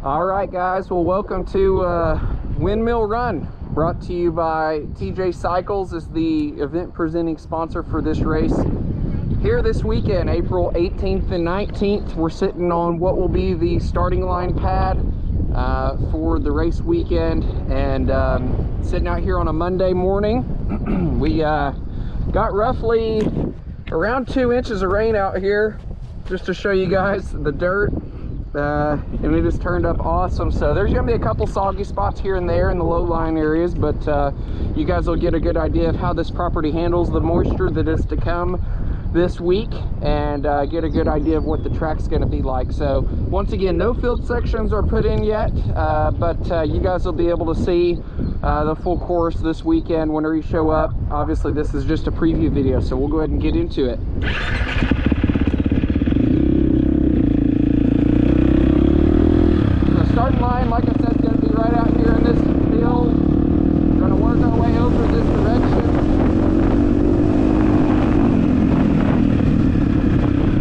All right, guys. Well, welcome to Windmill Run, brought to you by TJ Cycles, is the event presenting sponsor for this race. Here this weekend, April 18th and 19th, we're sitting on what will be the starting line pad for the race weekend, and sitting out here on a Monday morning. We got roughly around 2 inches of rain out here, just to show you guys the dirt. And it has turned up awesome. So there's gonna be a couple soggy spots here and there in the low lying areas, but you guys will get a good idea of how this property handles the moisture that is to come this week, and get a good idea of what the track's going to be like. So once again, no field sections are put in yet, but you guys will be able to see the full course this weekend whenever you show up. Obviously this is just a preview video, so we'll go ahead and get into it. Starting line, like I said, is going to be right out here in this field. We're going to work our way over this direction.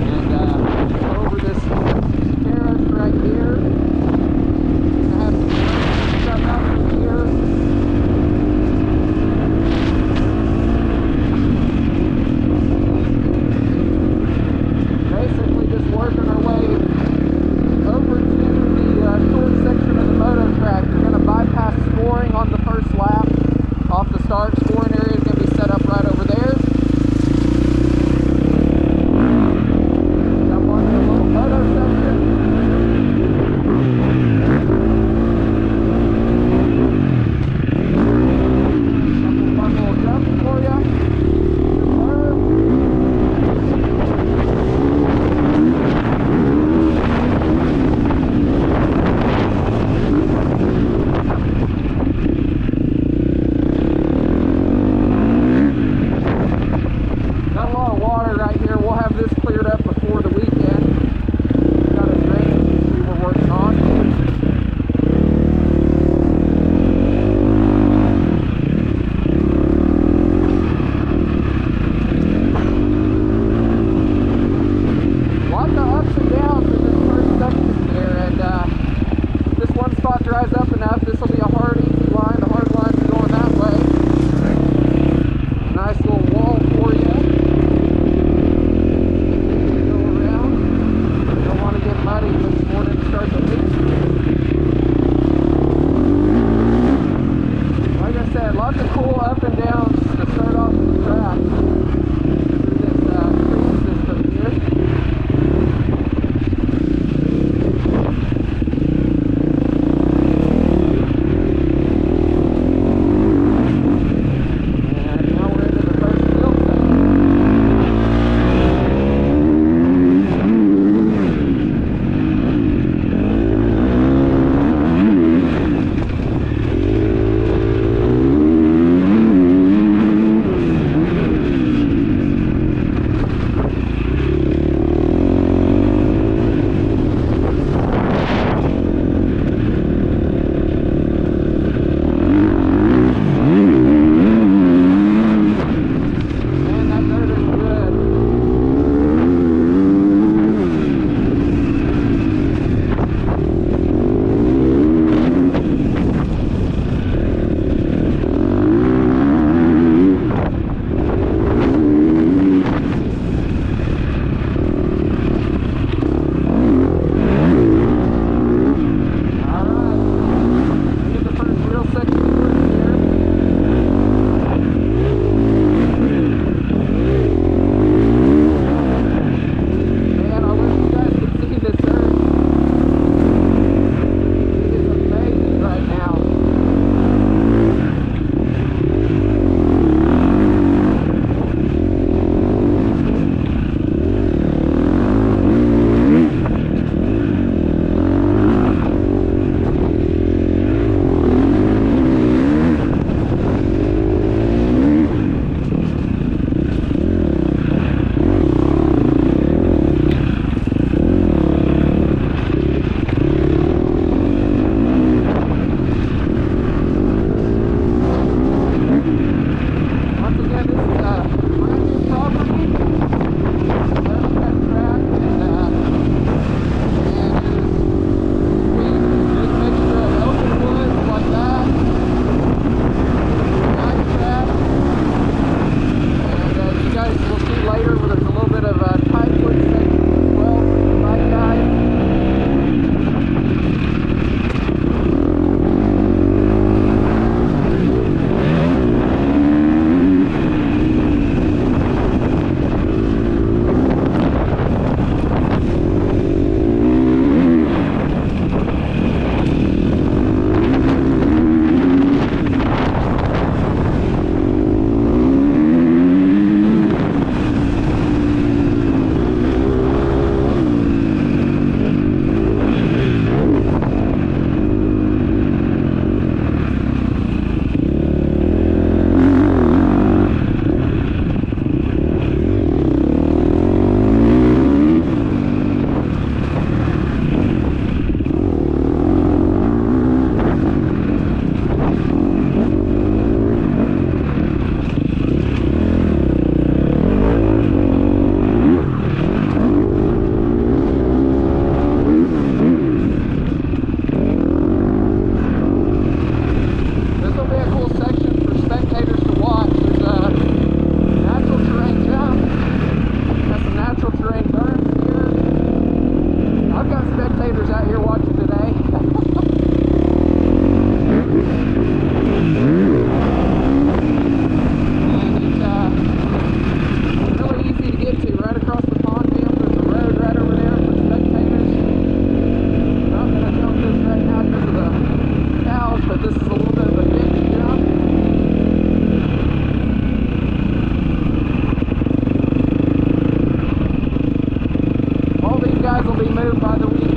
And go over this terrace right here. We're going to have some stuff out here. spectators out here watching today. And it's really easy to get to. Right across the pond field, there's a road right over there for spectators. I'm not going to jump this right now because of the cows, but this is a little bit of a big jump. All these guys will be moved by the weekend.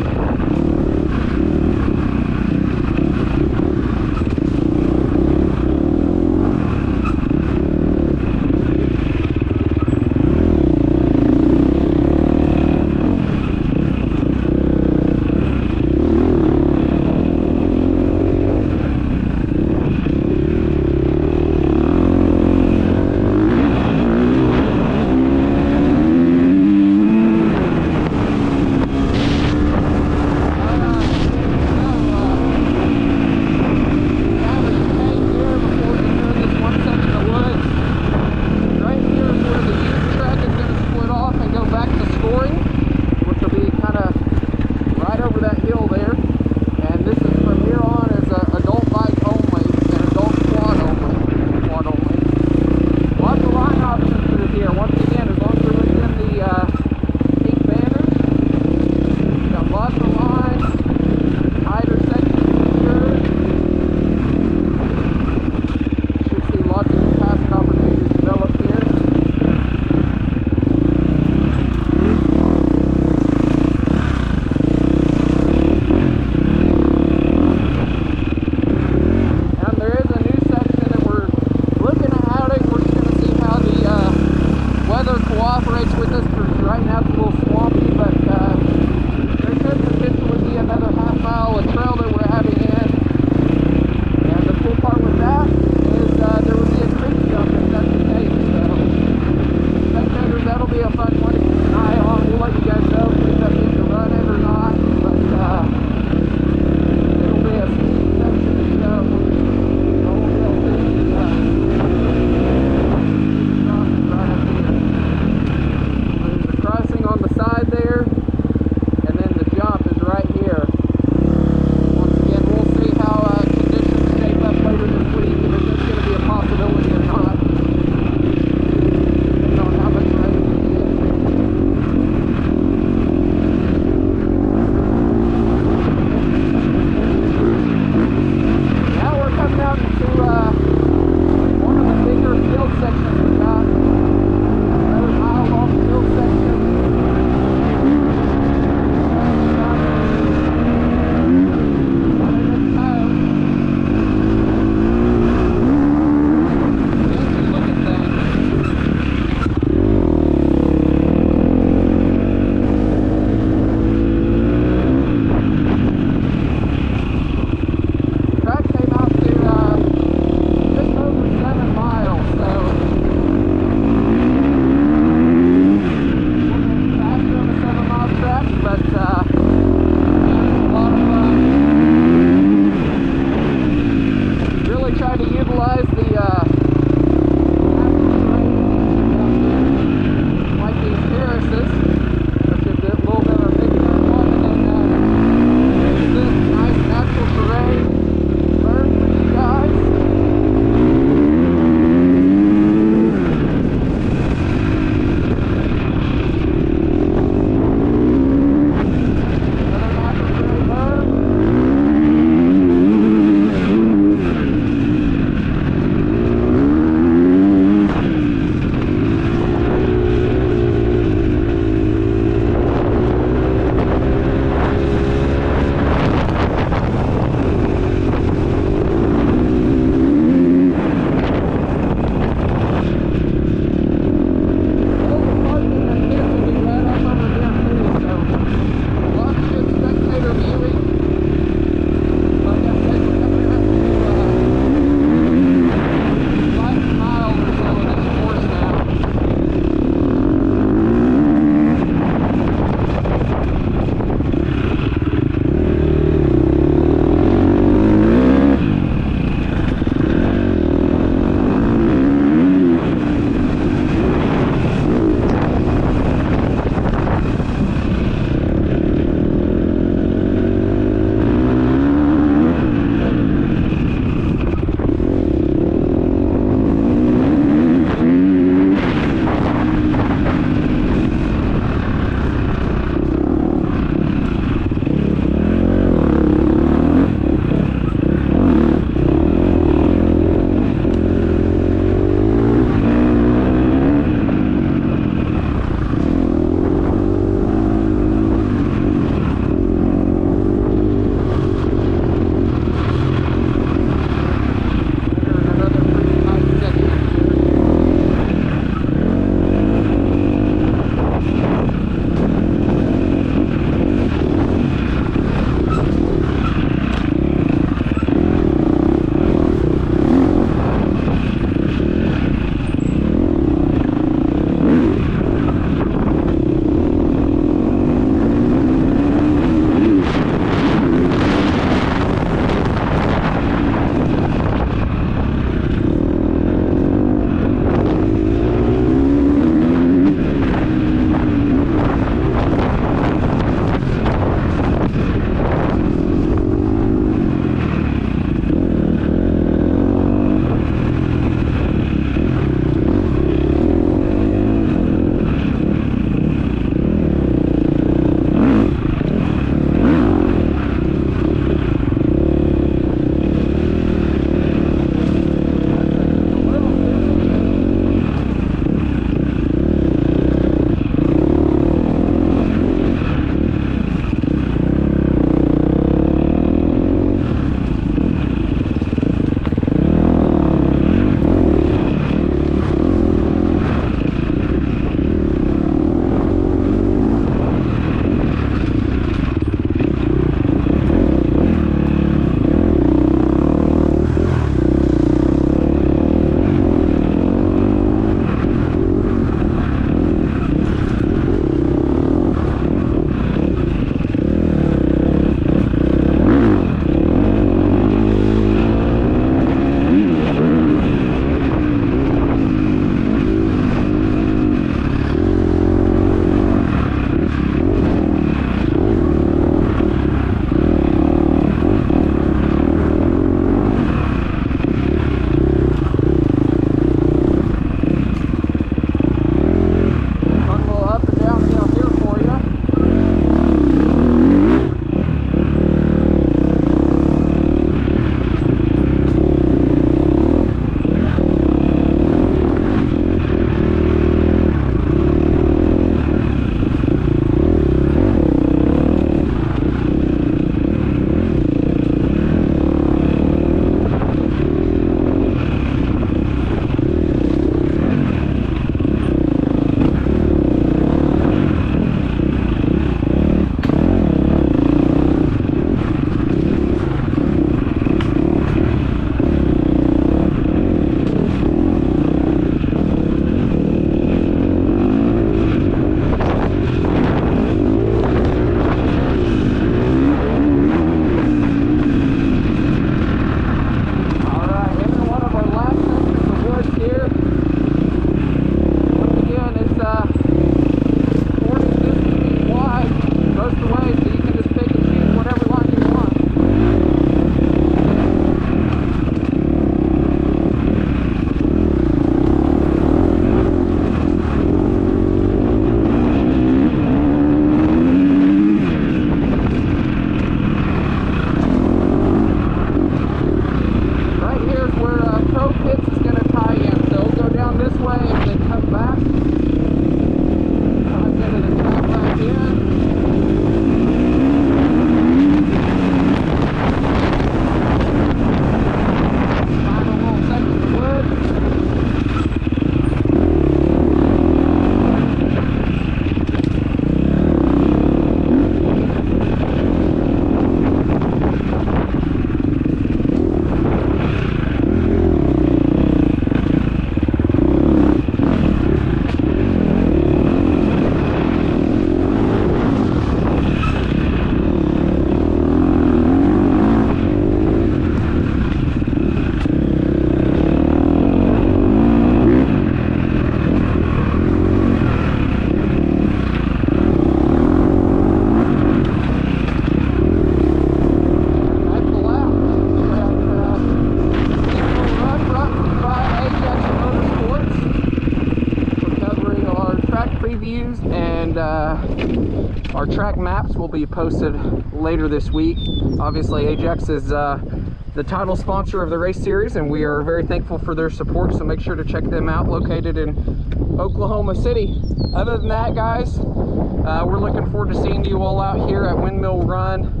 updates will be posted later this week. Obviously, Ajax is the title sponsor of the race series, and we are very thankful for their support, so make sure to check them out, located in Oklahoma City. Other than that, guys, we're looking forward to seeing you all out here at Windmill Run.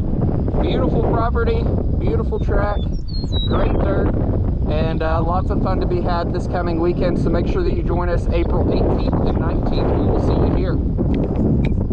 Beautiful property, beautiful track, great dirt, and lots of fun to be had this coming weekend, so make sure that you join us April 18th and 19th. We will see you here.